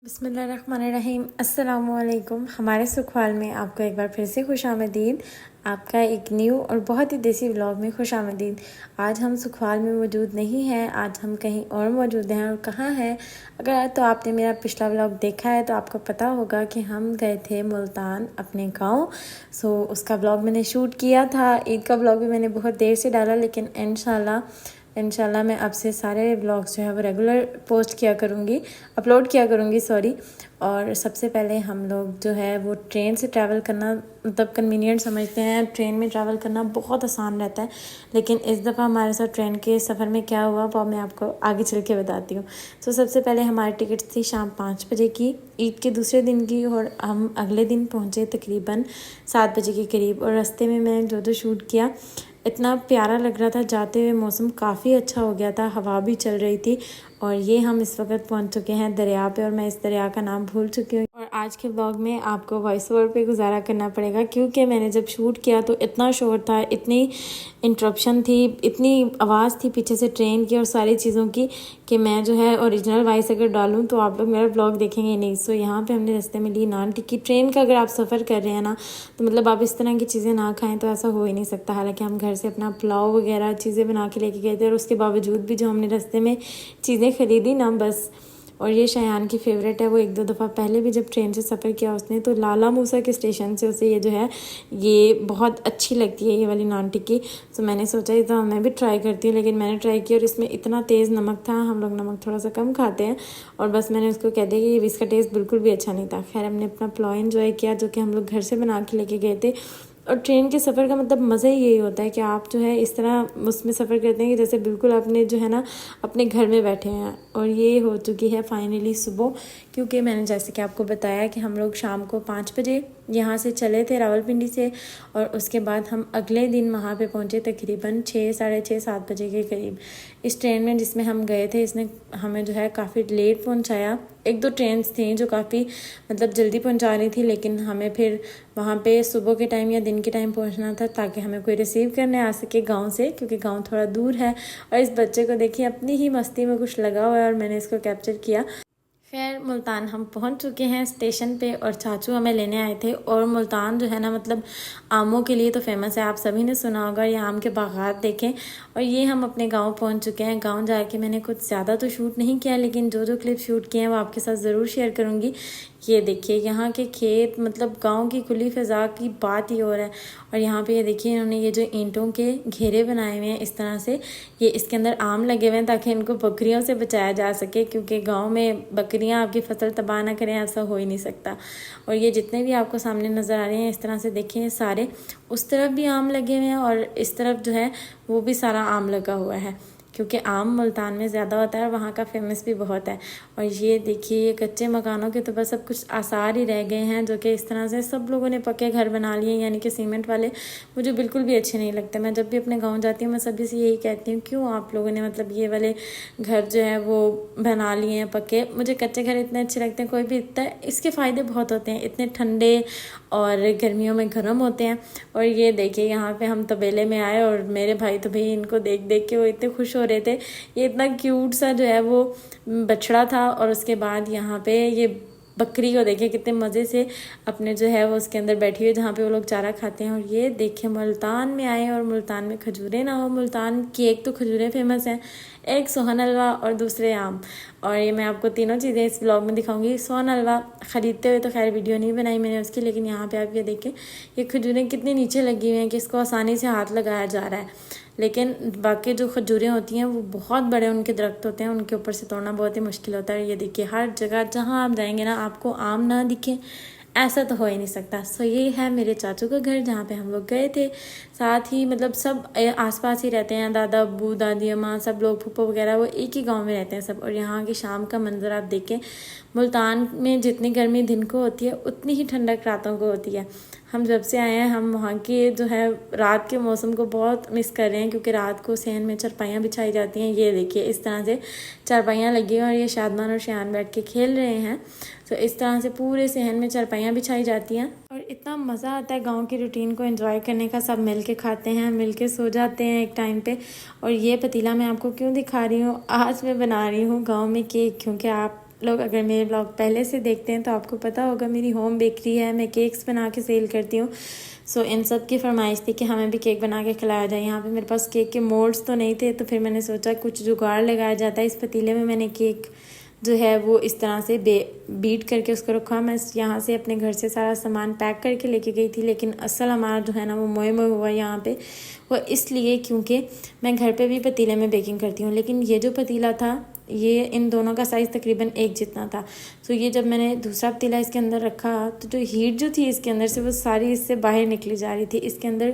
बिस्मिल्लाहिर्रहमानिर्रहीम। अस्सलामुअलैकुम। हमारे सुखवाल में आपको एक बार फिर से खुशामदीद। आपका एक न्यू और बहुत ही देसी व्लॉग में खुशामदीद। आज हम सुखवाल में मौजूद नहीं हैं, आज हम कहीं और मौजूद हैं। और कहाँ हैं? अगर तो आपने मेरा पिछला व्लॉग देखा है तो आपको पता होगा कि हम गए थे मुल्तान अपने गांव। उसका व्लॉग मैंने शूट किया था। ईद का व्लॉग भी मैंने बहुत देर से डाला, लेकिन इंशाल्लाह मैं आपसे सारे व्लॉग्स जो है वो रेगुलर पोस्ट किया करूँगी, अपलोड किया करूँगी सॉरी। और सबसे पहले हम लोग जो है वो ट्रेन से ट्रैवल करना मतलब कन्वीनियंट समझते हैं। ट्रेन में ट्रैवल करना बहुत आसान रहता है, लेकिन इस दफ़ा हमारे साथ ट्रेन के सफ़र में क्या हुआ वो मैं आपको आगे चल के बताती हूँ। सबसे पहले हमारी टिकट थी शाम 5 बजे की, ईद के दूसरे दिन की, और हम अगले दिन पहुँचे तकरीबन 7 बजे के करीब। और रास्ते में मैंने जो शूट किया इतना प्यारा लग रहा था। जाते हुए मौसम काफ़ी अच्छा हो गया था, हवा भी चल रही थी। और ये हम इस वक्त पहुंच चुके हैं दरिया पे, और मैं इस दरिया का नाम भूल चुकी हूँ। और आज के ब्लॉग में आपको वॉइस ओवर पे गुजारा करना पड़ेगा, क्योंकि मैंने जब शूट किया तो इतना शोर था, इतनी इंटरप्शन थी, इतनी आवाज़ थी पीछे से ट्रेन की और सारी चीज़ों की, कि मैं जो है ओरिजिनल वॉइस अगर डालूँ तो आप लोग मेरा ब्लॉग देखेंगे नहीं। यहाँ पे हमने रास्ते में ली नान टिक्की। ट्रेन का अगर आप सफ़र कर रहे हैं ना, तो मतलब आप इस तरह की चीज़ें ना खाएं तो ऐसा हो ही नहीं सकता। हालांकि हम घर से अपना पुलाव वगैरह चीज़ें बना के लेके गए थे, और उसके बावजूद भी जो हमने रास्ते में चीज़ें खरीदी ना बस। और ये शायान की फ़ेवरेट है, वो 1-2 दफ़ा पहले भी जब ट्रेन से सफ़र किया उसने, तो लाला मूसा के स्टेशन से उसे ये जो है ये बहुत अच्छी लगती है ये वाली नान टिक्की। तो मैंने सोचा ये तो मैं भी ट्राई करती हूँ, लेकिन मैंने ट्राई किया और इसमें इतना तेज़ नमक था, हम लोग नमक थोड़ा सा कम खाते हैं। और बस मैंने उसको कह दिया कि इसका टेस्ट बिल्कुल भी अच्छा नहीं था। खैर हमने अपना पुलाव एंजॉय किया, जो कि हम लोग घर से बना के लेके गए थे। और ट्रेन के सफ़र का मतलब मज़ा ही यही होता है कि आप जो है इस तरह उसमें सफ़र करते हैं कि जैसे बिल्कुल आपने जो है ना अपने घर में बैठे हैं। और ये हो चुकी है फाइनली सुबह, क्योंकि मैंने जैसे कि आपको बताया कि हम लोग शाम को 5 बजे यहाँ से चले थे रावलपिंडी से, और उसके बाद हम अगले दिन वहाँ पे पहुँचे तकरीबन 6, साढ़े 6, 7 बजे के करीब। इस ट्रेन में जिसमें हम गए थे इसने हमें जो है काफ़ी लेट पहुँचाया। 1-2 ट्रेन्स थी जो काफ़ी मतलब जल्दी पहुँचा रही थी, लेकिन हमें फिर वहाँ पे सुबह के टाइम या दिन के टाइम पहुँचना था, ताकि हमें कोई रिसीव करने आ सके गांव से, क्योंकि गांव थोड़ा दूर है। और इस बच्चे को देखिए अपनी ही मस्ती में कुछ लगा हुआ है, और मैंने इसको कैप्चर किया। खैर मुल्तान हम पहुंच चुके हैं स्टेशन पे, और चाचू हमें लेने आए थे। और मुल्तान जो है ना मतलब आमों के लिए तो फेमस है, आप सभी ने सुना होगा, ये आम के बागात देखें। और ये हम अपने गांव पहुंच चुके हैं। गांव जाके मैंने कुछ ज़्यादा तो शूट नहीं किया, लेकिन जो क्लिप शूट किए हैं वो आपके साथ ज़रूर शेयर करूँगी। ये देखिए यहाँ के खेत, मतलब गांव की खुली फ़िज़ा की बात ही और है। और यहाँ पे ये देखिए इन्होंने ये जो ईंटों के घेरे बनाए हुए हैं इस तरह से, ये इसके अंदर आम लगे हुए हैं ताकि इनको बकरियों से बचाया जा सके, क्योंकि गांव में बकरियां आपकी फसल तबाह ना करें, ऐसा हो ही नहीं सकता। और ये जितने भी आपको सामने नज़र आ रहे हैं इस तरह से देखिए सारे, उस तरफ भी आम लगे हुए हैं और इस तरफ जो है वो भी सारा आम लगा हुआ है, क्योंकि आम मुल्तान में ज़्यादा होता है और वहाँ का फेमस भी बहुत है। और ये देखिए ये कच्चे मकानों के तो बस सब कुछ आसार ही रह गए हैं, जो कि इस तरह से सब लोगों ने पक्के घर बना लिए, यानी कि सीमेंट वाले। मुझे बिल्कुल भी अच्छे नहीं लगते। मैं जब भी अपने गांव जाती हूँ मैं सभी से यही कहती हूँ, क्यों आप लोगों ने मतलब ये वाले घर जो है वो बना लिए हैं पक्के। मुझे कच्चे घर इतने अच्छे लगते हैं, कोई भी इतना, इसके फ़ायदे बहुत होते हैं, इतने ठंडे और गर्मियों में गर्म होते हैं। और ये देखिए यहाँ पे हम तबेले में आए, और मेरे भाई तो भाई इनको देख देख के वो इतने खुश हो रहे थे। ये इतना क्यूट सा जो है वो बछड़ा था। और उसके बाद यहाँ पे ये बकरी को देखिए कितने मज़े से अपने जो है वो उसके अंदर बैठी हुई, जहाँ पे वो लोग चारा खाते हैं। और ये देखिए मुल्तान में आए और मुल्तान में खजूरें ना हो। मुल्तान की एक तो खजूरें फेमस हैं, एक सोहन हलवा और दूसरे आम। और ये मैं आपको तीनों चीज़ें इस ब्लॉग में दिखाऊंगी। सोहन हलवा ख़रीदते हुए तो खैर वीडियो नहीं बनाई मैंने उसकी, लेकिन यहाँ पे आप ये देखें ये खजूरें कितनी नीचे लगी हुई हैं कि इसको आसानी से हाथ लगाया जा रहा है। लेकिन बाकी जो खजूरें होती हैं वो बहुत बड़े उनके दरख्त होते हैं, उनके ऊपर से तोड़ना बहुत ही मुश्किल होता है। ये देखिए हर जगह जहाँ आप जाएंगे ना आपको आम ना दिखे, ऐसा तो हो ही नहीं सकता। ये है मेरे चाचू का घर जहाँ पे हम लोग गए थे। साथ ही मतलब सब आसपास ही रहते हैं, दादा अब्बू दादी अम्मा सब लोग, फूफो वगैरह, वो एक ही गांव में रहते हैं सब। और यहाँ की शाम का मंजर आप देखें। मुल्तान में जितनी गर्मी दिन को होती है उतनी ही ठंडक रातों को होती है। हम जब से आए हैं हम वहाँ के जो है रात के मौसम को बहुत मिस कर रहे हैं, क्योंकि रात को सहन में चारपाइयाँ बिछाई जाती हैं। ये देखिए इस तरह से चारपाइयाँ लगी हैं और ये शादमान और शायान बैठ के खेल रहे हैं। तो इस तरह से पूरे सहन में चारपाइयाँ बिछाई जाती हैं, और इतना मज़ा आता है गांव की रूटीन को एंजॉय करने का। सब मिल के खाते हैं, मिल के सो जाते हैं एक टाइम पे। और ये पतीला मैं आपको क्यों दिखा रही हूँ, आज मैं बना रही हूँ गाँव में केक, क्योंकि आप लोग अगर मेरे ब्लॉग पहले से देखते हैं तो आपको पता होगा मेरी होम बेकरी है, मैं केक्स बना के सेल करती हूँ। सो इन सब की फरमाइश थी कि हमें भी केक बना के खिलाया जाए। यहाँ पे मेरे पास केक के मोल्ड्स तो नहीं थे, तो फिर मैंने सोचा कुछ जुगाड़ लगाया जाता है। इस पतीले में मैंने केक जो है वो इस तरह से बीट करके उसको रखा। मैं यहाँ से अपने घर से सारा सामान पैक करके लेके गई थी, लेकिन असल हमारा जो है ना वो मोए मोए हुआ यहाँ पे, वो इसलिए क्योंकि मैं घर पे भी पतीले में बेकिंग करती हूँ, लेकिन ये जो पतीला था ये इन दोनों का साइज़ तकरीबन एक जितना था। तो ये जब मैंने दूसरा पतीला इसके अंदर रखा तो जो हीट जो थी इसके अंदर से वो सारी इससे बाहर निकली जा रही थी। इसके अंदर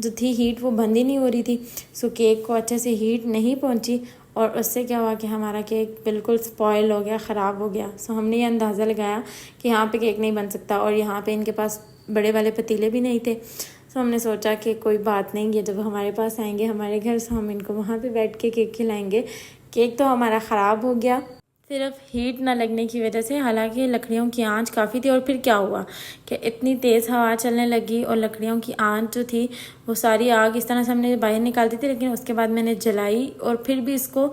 जो थी हीट वो बंद ही नहीं हो रही थी। सो केक को अच्छे से हीट नहीं पहुंची और उससे क्या हुआ कि हमारा केक बिल्कुल स्पॉयल हो गया, ख़राब हो गया। सो हमने ये अंदाज़ा लगाया कि यहाँ पे केक नहीं बन सकता, और यहाँ पे इनके पास बड़े वाले पतीले भी नहीं थे। सो हमने सोचा कि कोई बात नहीं, ये जब हमारे पास आएंगे हमारे घर, सो हम इनको वहाँ पे बैठ के केक खिलाएंगे। केक तो हमारा ख़राब हो गया सिर्फ हीट ना लगने की वजह से, हालांकि लकड़ियों की आंच काफ़ी थी। और फिर क्या हुआ कि इतनी तेज़ हवा चलने लगी और लकड़ियों की आंच जो थी वो सारी आग इस तरह से हमने बाहर निकाल दी थी, लेकिन उसके बाद मैंने जलाई और फिर भी इसको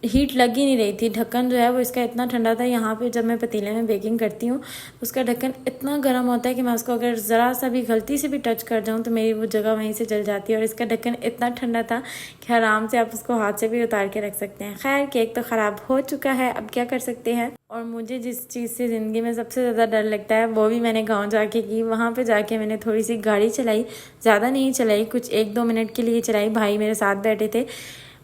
हीट लग ही नहीं रही थी। ढक्कन जो है वो इसका इतना ठंडा था। यहाँ पे जब मैं पतीले में बेकिंग करती हूँ उसका ढक्कन इतना गर्म होता है कि मैं उसको अगर ज़रा सा भी गलती से भी टच कर जाऊँ तो मेरी वो जगह वहीं से जल जाती है। और इसका ढक्कन इतना ठंडा था कि आराम से आप उसको हाथ से भी उतार के रख सकते हैं। खैर केक तो ख़राब हो चुका है, अब क्या कर सकते हैं। और मुझे जिस चीज़ से ज़िंदगी में सबसे ज़्यादा डर लगता है वो भी मैंने गाँव जाके की। वहाँ पर जाके मैंने थोड़ी सी गाड़ी चलाई, ज़्यादा नहीं चलाई, कुछ 1-2 मिनट के लिए चलाई। भाई मेरे साथ बैठे थे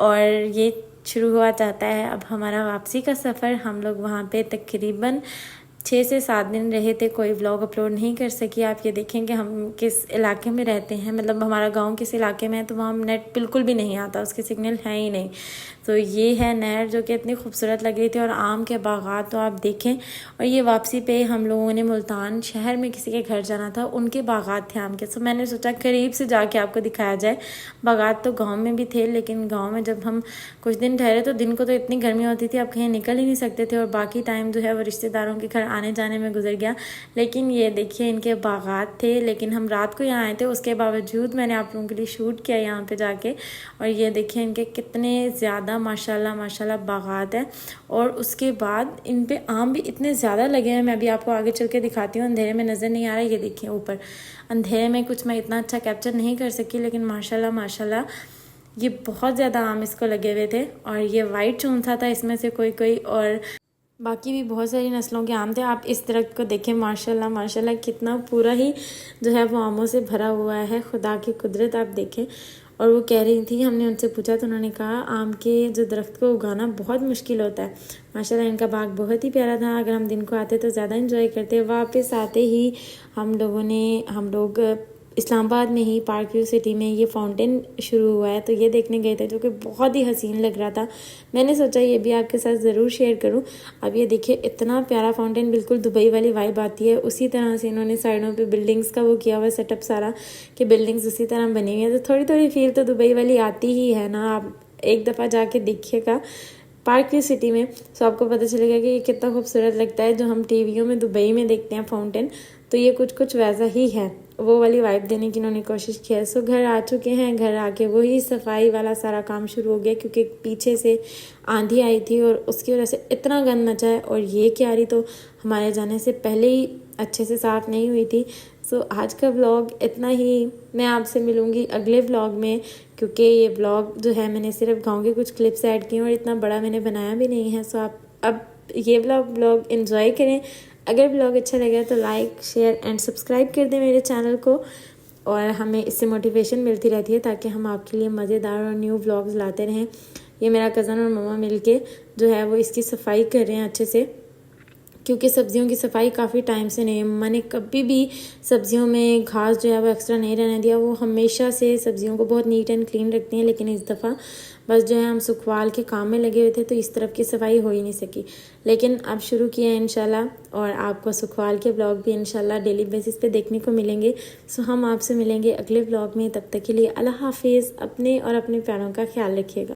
और ये शुरू हुआ जाता है अब हमारा वापसी का सफ़र। हम लोग वहाँ पे तकरीबन 6 से 7 दिन रहे थे। कोई व्लॉग अपलोड नहीं कर सकी। आप ये देखें कि हम किस इलाके में रहते हैं, मतलब हमारा गांव किस इलाके में है, तो वहाँ नेट बिल्कुल भी नहीं आता, उसके सिग्नल है ही नहीं। तो ये है नहर जो कि इतनी खूबसूरत लग रही थी और आम के बागात तो आप देखें। और ये वापसी पे हम लोगों ने मुल्तान शहर में किसी के घर जाना था, उनके बागात थे आम के। तो मैंने सोचा करीब से जाके आपको दिखाया जाए। बागात तो गाँव में भी थे, लेकिन गाँव में जब हम कुछ दिन ठहरे तो दिन को तो इतनी गर्मी होती थी, आप कहीं निकल ही नहीं सकते थे, और बाकी टाइम जो है वो रिश्तेदारों के घर आने जाने में गुजर गया। लेकिन ये देखिए इनके बागात थे, लेकिन हम रात को यहाँ आए थे, उसके बावजूद मैंने आप लोगों के लिए शूट किया यहाँ पे जाके। और ये देखिए इनके कितने ज़्यादा माशाल्लाह माशाल्लाह बागात है। और उसके बाद इन पे आम भी इतने ज़्यादा लगे हैं, मैं अभी आपको आगे चल के दिखाती हूँ। अंधेरे में नज़र नहीं आ रहा है, ये देखिए ऊपर अंधेरे में कुछ मैं इतना अच्छा कैप्चर नहीं कर सकी, लेकिन माशाल्लाह माशाल्लाह ये बहुत ज़्यादा आम इसको लगे हुए थे। और ये वाइट चौंथा था इसमें से कोई, और बाकी भी बहुत सारी नस्लों के आम थे। आप इस दरख्त को देखें, माशाल्लाह माशाल्लाह कितना पूरा ही जो है वो आमों से भरा हुआ है। खुदा की कुदरत आप देखें। और वो कह रही थी, हमने उनसे पूछा तो उन्होंने कहा आम के जो दरख्त को उगाना बहुत मुश्किल होता है। माशाल्लाह इनका बाग बहुत ही प्यारा था। अगर हम दिन को आते तो ज़्यादा इंजॉय करते। वापस आते ही हम लोग इस्लामाबाद में ही पार्क व्यू सिटी में ये फाउंटेन शुरू हुआ है, तो ये देखने गए थे, जो कि बहुत ही हसीन लग रहा था। मैंने सोचा ये भी आपके साथ ज़रूर शेयर करूं। अब ये देखिए इतना प्यारा फाउंटेन, बिल्कुल दुबई वाली वाइब आती है। उसी तरह से इन्होंने साइडों पे बिल्डिंग्स का वो किया हुआ सेटअप सारा, कि बिल्डिंग्स उसी तरह बनी हुई है, तो थोड़ी थोड़ी फील तो दुबई वाली आती ही है ना। आप एक दफ़ा जाके देखिएगा पार्क व्यू सिटी में, तो आपको पता चलेगा कि ये कितना खूबसूरत लगता है। जो हम टीवियों में दुबई में देखते हैं फाउंटेन, तो ये कुछ वैसा ही है, वो वाली वाइब देने की इन्होंने कोशिश की है। सो घर आ चुके हैं, घर आके वही सफाई वाला सारा काम शुरू हो गया, क्योंकि पीछे से आंधी आई थी और उसकी वजह से इतना गंद मचा है। और ये क्यारी तो हमारे जाने से पहले ही अच्छे से साफ़ नहीं हुई थी। सो आज का व्लॉग इतना ही। मैं आपसे मिलूँगी अगले व्लॉग में, क्योंकि ये व्लॉग जो है मैंने सिर्फ गाँव के कुछ क्लिप्स ऐड किए और इतना बड़ा मैंने बनाया भी नहीं है। सो आप अब ये व्लॉग एंजॉय करें। अगर ब्लॉग अच्छा लगा तो लाइक शेयर एंड सब्सक्राइब कर दें मेरे चैनल को, और हमें इससे मोटिवेशन मिलती रहती है ताकि हम आपके लिए मज़ेदार और न्यू व्लॉग्स लाते रहें। ये मेरा कज़न और मम्मा मिलके जो है वो इसकी सफाई कर रहे हैं अच्छे से, क्योंकि सब्जियों की सफाई काफ़ी टाइम से नहीं है। मम्मा ने कभी भी सब्जियों में घास जो है वो एक्स्ट्रा नहीं रहने दिया। वो हमेशा से सब्जियों को बहुत नीट एंड क्लीन रखती हैं, लेकिन इस दफ़ा बस जो है हम सुखवाल के काम में लगे हुए थे, तो इस तरफ की सफाई हो ही नहीं सकी। लेकिन अब शुरू किया है इंशाल्लाह, और आपको सुखवाल के ब्लॉग भी इंशाल्लाह डेली बेसिस पे देखने को मिलेंगे। सो हम आपसे मिलेंगे अगले ब्लॉग में। तब तक के लिए अल्लाह हाफिज़। अपने और अपने प्यारों का ख्याल रखिएगा।